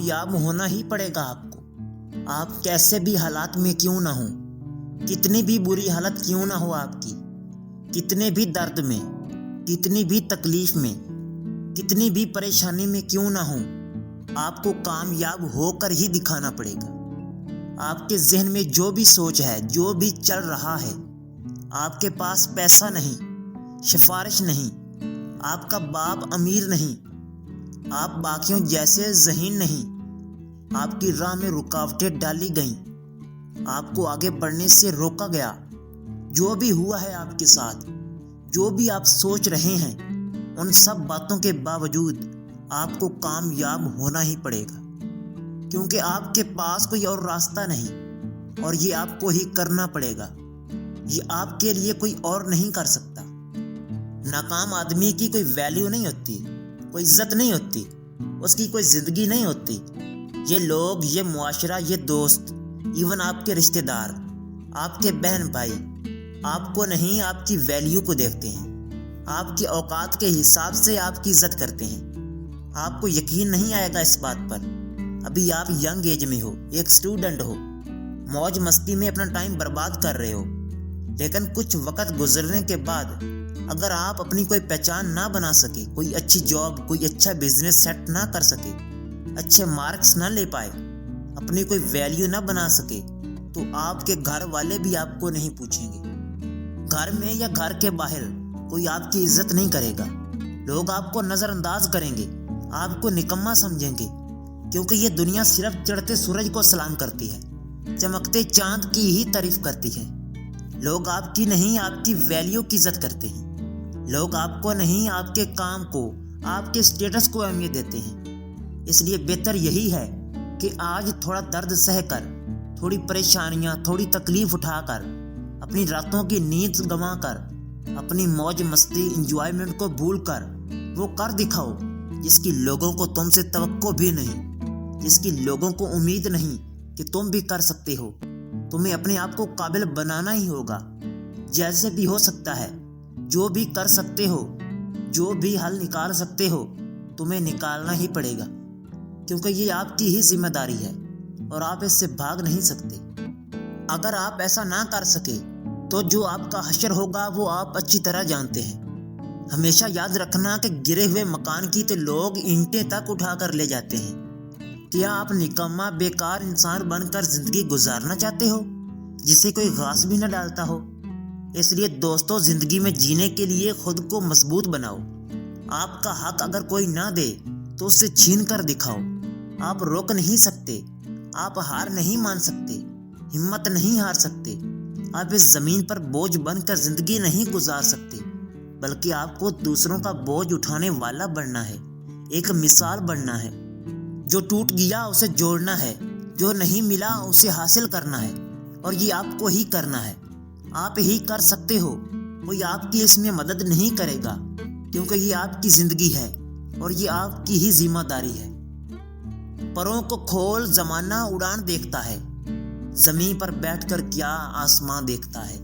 کامیاب ہونا ہی پڑے گا آپ کو۔ آپ کیسے بھی حالات میں کیوں نہ ہوں، کتنی بھی بری حالت کیوں نہ ہو آپ کی، کتنے بھی درد میں، کتنی بھی تکلیف میں، کتنی بھی پریشانی میں کیوں نہ ہوں، آپ کو کامیاب ہو کر ہی دکھانا پڑے گا۔ آپ کے ذہن میں جو بھی سوچ ہے، جو بھی چل رہا ہے، آپ کے پاس پیسہ نہیں، سفارش نہیں، آپ کا باپ امیر نہیں، آپ باقیوں جیسے ذہین نہیں، آپ کی راہ میں رکاوٹیں ڈالی گئیں، آپ کو آگے بڑھنے سے روکا گیا۔ جو بھی ہوا ہے آپ کے ساتھ، جو بھی آپ سوچ رہے ہیں، ان سب باتوں کے باوجود آپ کو کامیاب ہونا ہی پڑے گا، کیونکہ آپ کے پاس کوئی اور راستہ نہیں، اور یہ آپ کو ہی کرنا پڑے گا۔ یہ آپ کے لیے کوئی اور نہیں کر سکتا۔ ناکام آدمی کی کوئی ویلیو نہیں ہوتی، کوئی عزت نہیں ہوتی، اس کی کوئی زندگی نہیں ہوتی۔ یہ لوگ، یہ معاشرہ، یہ دوست، ایون آپ کے رشتہ دار، آپ کے بہن بھائی، آپ کو نہیں، آپ کی ویلیو کو دیکھتے ہیں، آپ کی اوقات کے حساب سے آپ کی عزت کرتے ہیں۔ آپ کو یقین نہیں آئے گا اس بات پر، ابھی آپ ینگ ایج میں ہو، ایک اسٹوڈنٹ ہو، موج مستی میں اپنا ٹائم برباد کر رہے ہو، لیکن کچھ وقت گزرنے کے بعد اگر آپ اپنی کوئی پہچان نہ بنا سکے، کوئی اچھی جاب، کوئی اچھا بزنس سیٹ نہ کر سکے، اچھے مارکس نہ لے پائے، اپنی کوئی ویلیو نہ بنا سکے، تو آپ کے گھر والے بھی آپ کو نہیں پوچھیں گے۔ گھر میں یا گھر کے باہر کوئی آپ کی عزت نہیں کرے گا، لوگ آپ کو نظر انداز کریں گے، آپ کو نکما سمجھیں گے، کیونکہ یہ دنیا صرف چڑھتے سورج کو سلام کرتی ہے، چمکتے چاند کی ہی تعریف کرتی ہے۔ لوگ آپ کی نہیں، آپ کی ویلیو کی عزت کرتے ہیں۔ لوگ آپ کو نہیں، آپ کے کام کو، آپ کے اسٹیٹس کو اہمیت دیتے ہیں۔ اس لیے بہتر یہی ہے کہ آج تھوڑا درد سہ کر، تھوڑی پریشانیاں، تھوڑی تکلیف اٹھا کر، اپنی راتوں کی نیند گنوا کر، اپنی موج مستی، انجوائمنٹ کو بھول کر وہ کر دکھاؤ جس کی لوگوں کو تم سے توقع بھی نہیں، جس کی لوگوں کو امید نہیں کہ تم بھی کر سکتے ہو۔ تمہیں اپنے آپ کو قابل بنانا ہی ہوگا، جیسے بھی ہو سکتا ہے، جو بھی کر سکتے ہو، جو بھی حل نکال سکتے ہو، تمہیں نکالنا ہی پڑے گا، کیونکہ یہ آپ کی ہی ذمہ داری ہے اور آپ اس سے بھاگ نہیں سکتے۔ اگر آپ ایسا نہ کر سکے تو جو آپ کا حشر ہوگا وہ آپ اچھی طرح جانتے ہیں۔ ہمیشہ یاد رکھنا کہ گرے ہوئے مکان کی تو لوگ اینٹیں تک اٹھا کر لے جاتے ہیں۔ کیا آپ نکما بیکار انسان بن کر زندگی گزارنا چاہتے ہو جسے کوئی غاص بھی نہ ڈالتا ہو؟ اس لیے دوستو، زندگی میں جینے کے لیے خود کو مضبوط بناؤ۔ آپ کا حق اگر کوئی نہ دے تو اس سے چھین کر دکھاؤ۔ آپ روک نہیں سکتے، آپ ہار نہیں مان سکتے، ہمت نہیں ہار سکتے۔ آپ اس زمین پر بوجھ بن کر زندگی نہیں گزار سکتے، بلکہ آپ کو دوسروں کا بوجھ اٹھانے والا بننا ہے، ایک مثال بننا ہے۔ جو ٹوٹ گیا اسے جوڑنا ہے، جو نہیں ملا اسے حاصل کرنا ہے، اور یہ آپ کو ہی کرنا ہے۔ آپ ہی کر سکتے ہو، کوئی آپ کی اس میں مدد نہیں کرے گا، کیونکہ یہ آپ کی زندگی ہے اور یہ آپ کی ہی ذمہ داری ہے۔ پروں کو کھول، زمانہ اڑان دیکھتا ہے، زمین پر بیٹھ کر کیا آسمان دیکھتا ہے۔